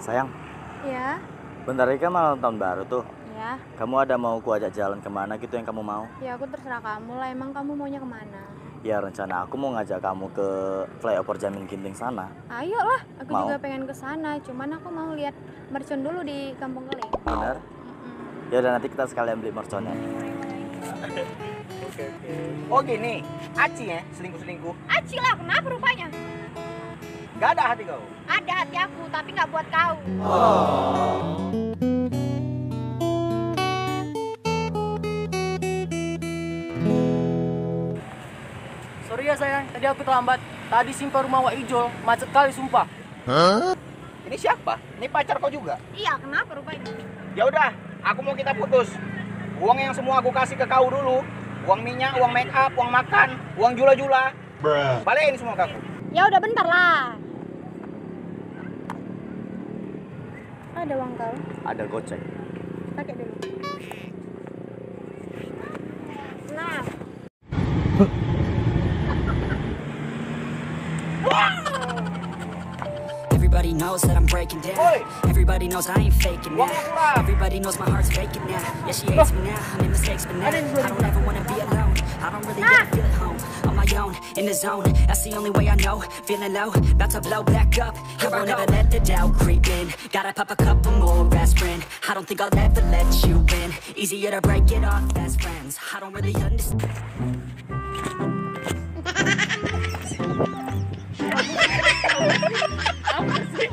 Sayang, Ya, bentar lagi kan malam tahun baru tuh. ya, Kamu ada mau ku ajak jalan kemana gitu yang kamu mau? ya aku terserah kamu lah. Emang kamu maunya kemana? Ya rencana aku mau ngajak kamu ke flyover Jamin Ginting sana. Ayo lah, aku Mau? juga pengen ke sana. Cuman aku mau lihat mercon dulu di Kampung Keling. Bener? Ya udah nanti kita sekalian beli merconnya. Oke. Oh gini, Aci ya selingkuh-selingkuh. Aci lah, kenapa rupanya? Gak ada hati kau. Ada hati aku, tapi nggak buat kau. Sorry ya sayang, tadi aku terlambat. Tadi simpang rumah Wak Ijol, macet kali sumpah. Ini siapa? Ini pacar kau juga? Iya, kenapa rupanya? Ya udah, aku mau kita putus. Uang yang semua aku kasih ke kau dulu. Uang minyak, uang make up, uang makan, uang jula-jula. Balikin semua ke aku. Ya udah bentar lah. Ada uang kau? Ada gocek. Pakai dulu. Nah, Everybody knows that I'm breaking down. Oi. Everybody knows I ain't faking now. Uangnya kurang. Everybody knows my heart's faking now. Yeah, she hates me now. I made mistakes, but now I don't ever wanna be alone. I don't really ever feel at home. On my own, in the zone. That's the only way I know. Feeling low, about to blow back up. I won't ever let the doubt creep in. Gotta pop a couple more aspirin. I don't think I'll ever let you in. Easier to break it off as friends. I don't really understand. Apa sih?